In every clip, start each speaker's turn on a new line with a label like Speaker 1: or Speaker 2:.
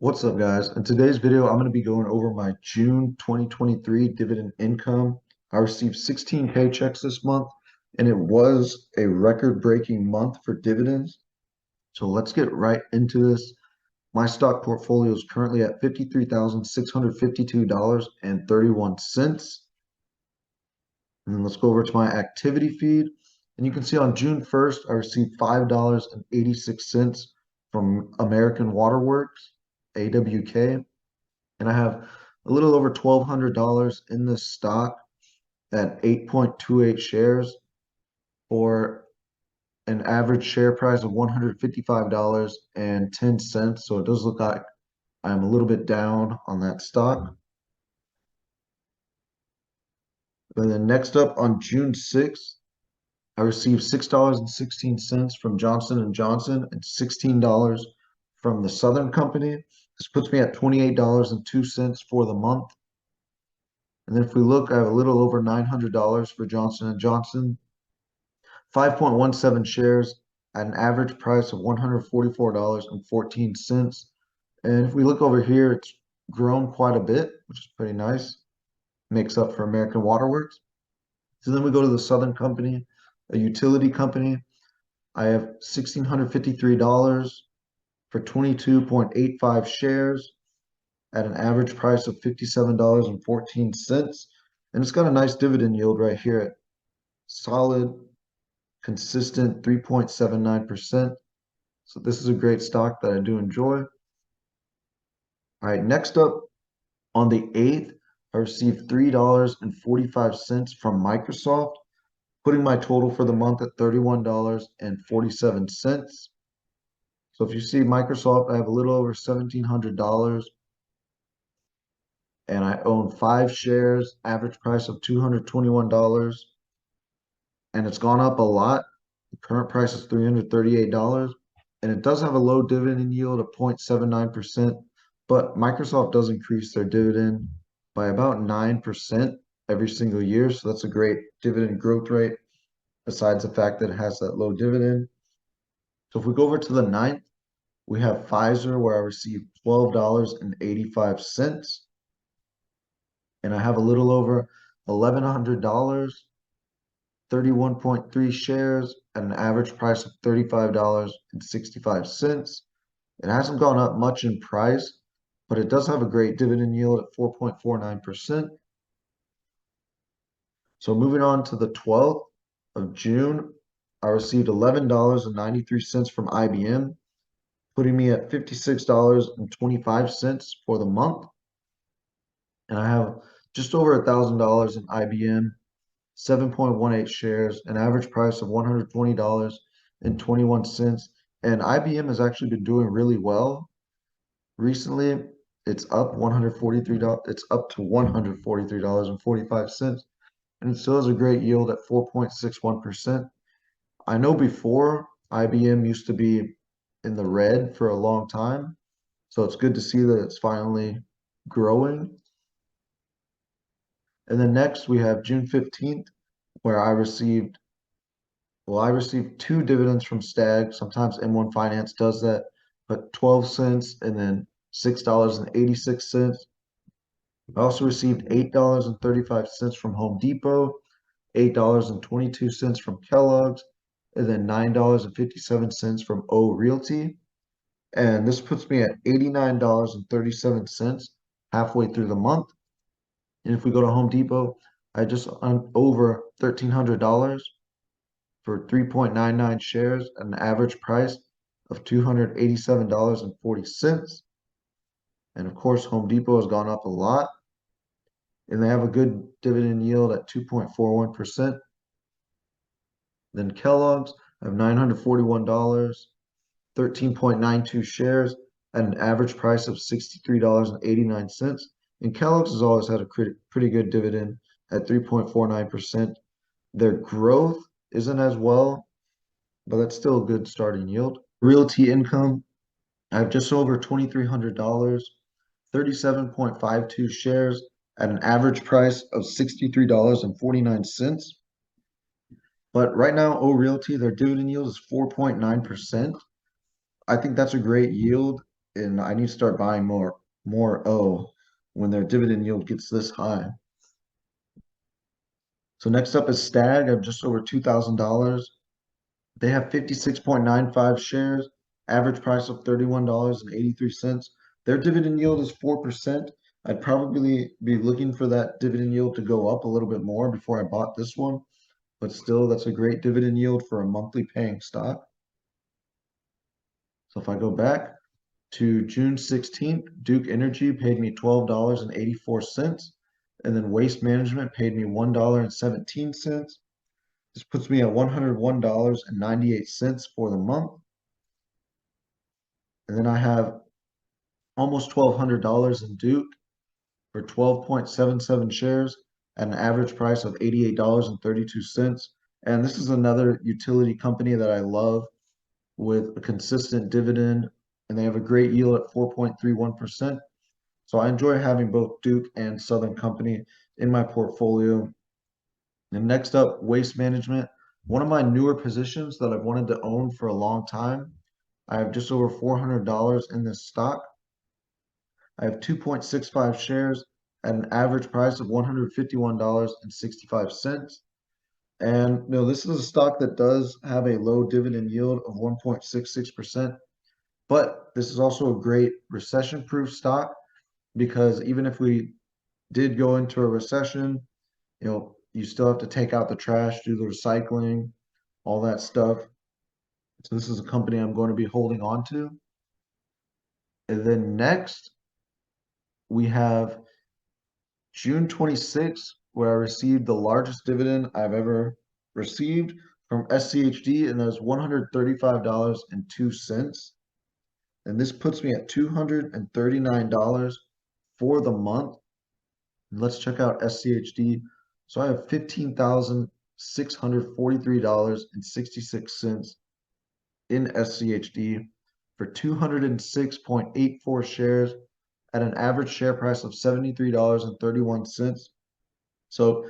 Speaker 1: What's up, guys? In today's video, I'm going to be going over my June 2023 dividend income. I received 16 paychecks this month, and it was a record-breaking month for dividends. So let's get right into this. My stock portfolio is currently at $53,652.31. And then let's go over to my activity feed. And you can see on June 1st, I received $5.86 from American Waterworks, AWK. And I have a little over $1,200 in this stock at 8.28 shares for an average share price of $155.10. So it does look like I'm a little bit down on that stock. And then next up on June 6th, I received $6.16 from Johnson & Johnson and $16 from the Southern Company. This puts me at $28.02 for the month. And then if we look, I have a little over $900 for Johnson & Johnson, 5.17 shares at an average price of $144.14. And if we look over here, it's grown quite a bit, which is pretty nice. Makes up for American Waterworks. So then we go to the Southern Company, a utility company. I have $1,653 for 22.85 shares at an average price of $57.14. And it's got a nice dividend yield right here at solid, consistent 3.79%. So this is a great stock that I do enjoy. All right, next up on the 8th, I received $3.45 from Microsoft, putting my total for the month at $31.47. So if you see Microsoft, I have a little over $1,700 and I own 5 shares, average price of $221. And it's gone up a lot. The current price is $338, and it does have a low dividend yield of 0.79%, but Microsoft does increase their dividend by about 9% every single year, so that's a great dividend growth rate, besides the fact that it has that low dividend. So if we go over to the 9th, we have Pfizer, where I received $12.85, and I have a little over $1,100, 31.3 shares at an average price of $35.65. It hasn't gone up much in price, but it does have a great dividend yield at 4.49%. So moving on to the 12th of June, I received $11.93 from IBM, putting me at $56.25 for the month. And I have just over $1,000 in IBM, 7.18 shares, an average price of $120.21. And IBM has actually been doing really well recently. It's up $143. It's up to $143.45, and it still has a great yield at 4.61%. I know before IBM used to be in the red for a long time, so it's good to see that it's finally growing. And then next we have June 15th, where I received 2 dividends from Stag. Sometimes M1 Finance does that, but 12 cents and then $6.86. I also received $8.35 from Home Depot, $8.22 from Kellogg's, and then $9.57 from O Realty. And this puts me at $89.37 halfway through the month. And if we go to Home Depot, I just over $1,300 for 3.99 shares at an average price of $287.40. And of course, Home Depot has gone up a lot, and they have a good dividend yield at 2.41%. Then Kellogg's, I have $941, 13.92 shares at an average price of $63.89. And Kellogg's has always had a pretty good dividend at 3.49%. Their growth isn't as well, but that's still a good starting yield. Realty Income, I have just over $2,300, 37.52 shares at an average price of $63.49. But right now, O Realty, their dividend yield is 4.9%. I think that's a great yield and I need to start buying more O when their dividend yield gets this high. So next up is Stag. I have just over $2,000. They have 56.95 shares, average price of $31.83. Their dividend yield is 4%. I'd probably be looking for that dividend yield to go up a little bit more before I bought this one, but still, that's a great dividend yield for a monthly paying stock. So if I go back to June 16th, Duke Energy paid me $12.84, and then Waste Management paid me $1.17. This puts me at $101.98 for the month. And then I have almost $1,200 in Duke for 12.77 shares at an average price of $88.32. And this is another utility company that I love with a consistent dividend, and they have a great yield at 4.31%. So I enjoy having both Duke and Southern Company in my portfolio. And next up, Waste Management. One of my newer positions that I've wanted to own for a long time. I have just over $400 in this stock. I have 2.65 shares at an average price of $151.65. And this is a stock that does have a low dividend yield of 1.66%, but this is also a great recession-proof stock because even if we did go into a recession, you still have to take out the trash, do the recycling, all that stuff. So this is a company I'm going to be holding on to. And then next, we have June 26th, where I received the largest dividend I've ever received from SCHD, and that was $135.02. And this puts me at $239 for the month. And let's check out SCHD. So I have $15,643.66 in SCHD for 206.84 shares at an average share price of $73.31. So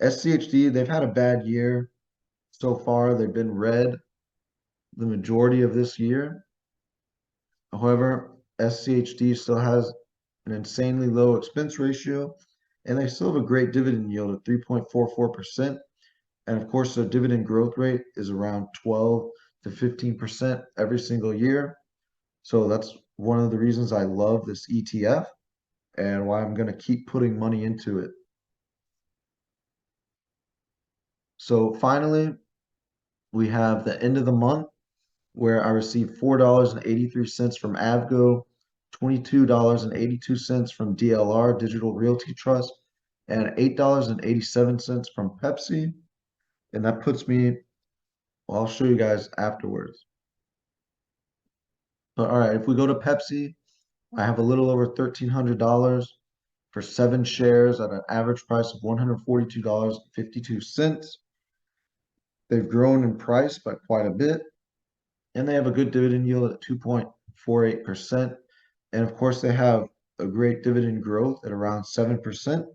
Speaker 1: SCHD, they've had a bad year so far. They've been red the majority of this year. However, SCHD still has an insanely low expense ratio, and they still have a great dividend yield of 3.44%. And of course, their dividend growth rate is around 12 to 15% every single year. So that's one of the reasons I love this ETF and why I'm going to keep putting money into it. So finally, we have the end of the month where I received $4.83 from AVGO, $22.82 from DLR, Digital Realty Trust, and $8.87 from Pepsi. And that puts me, well, I'll show you guys afterwards. But all right, if we go to Pepsi, I have a little over $1,300 for 7 shares at an average price of $142.52. They've grown in price by quite a bit, and they have a good dividend yield at 2.48%. And of course, they have a great dividend growth at around 7%.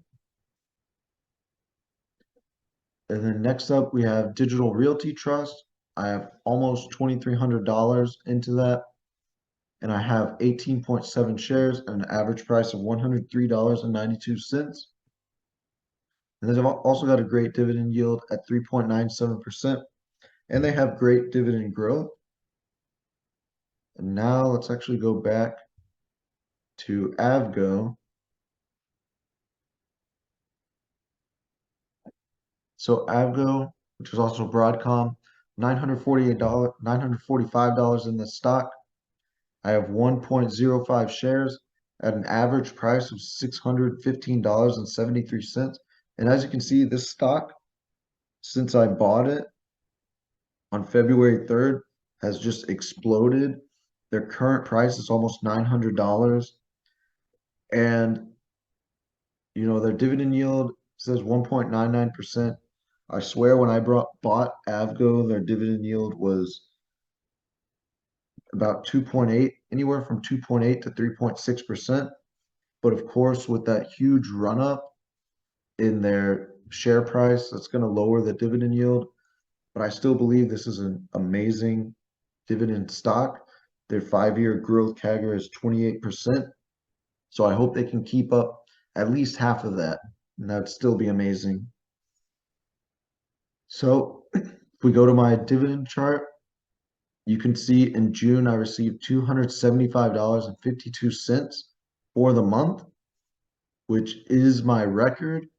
Speaker 1: And then next up, we have Digital Realty Trust. I have almost $2,300 into that, and I have 18.7 shares at an average price of $103.92. And they've also got a great dividend yield at 3.97%, and they have great dividend growth. And now let's actually go back to AVGO. So AVGO, which is also Broadcom, $945 in the stock. I have 1.05 shares at an average price of $615.73. And as you can see, this stock, since I bought it on February 3rd, has just exploded. Their current price is almost $900. And, their dividend yield says 1.99%. I swear when I bought AVGO, their dividend yield was about 2.8, anywhere from 2.8 to 3.6%. But of course, with that huge run up in their share price, that's going to lower the dividend yield. But I still believe this is an amazing dividend stock Their 5-year growth CAGR is 28%. So I hope they can keep up at least half of that, and that'd still be amazing. So if we go to my dividend chart, you can see in June I received $275.52 for the month, which is my record.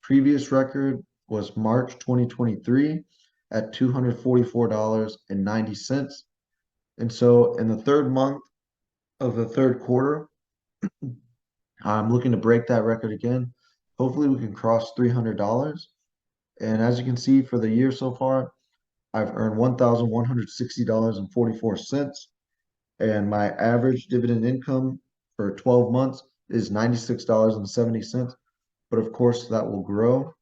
Speaker 1: Previous record was March 2023 at $244.90. And so in the third month of the third quarter, I'm looking to break that record again. Hopefully we can cross $300. And as you can see for the year so far, I've earned $1,160.44. And my average dividend income for 12 months is $96.70. But of course, that will grow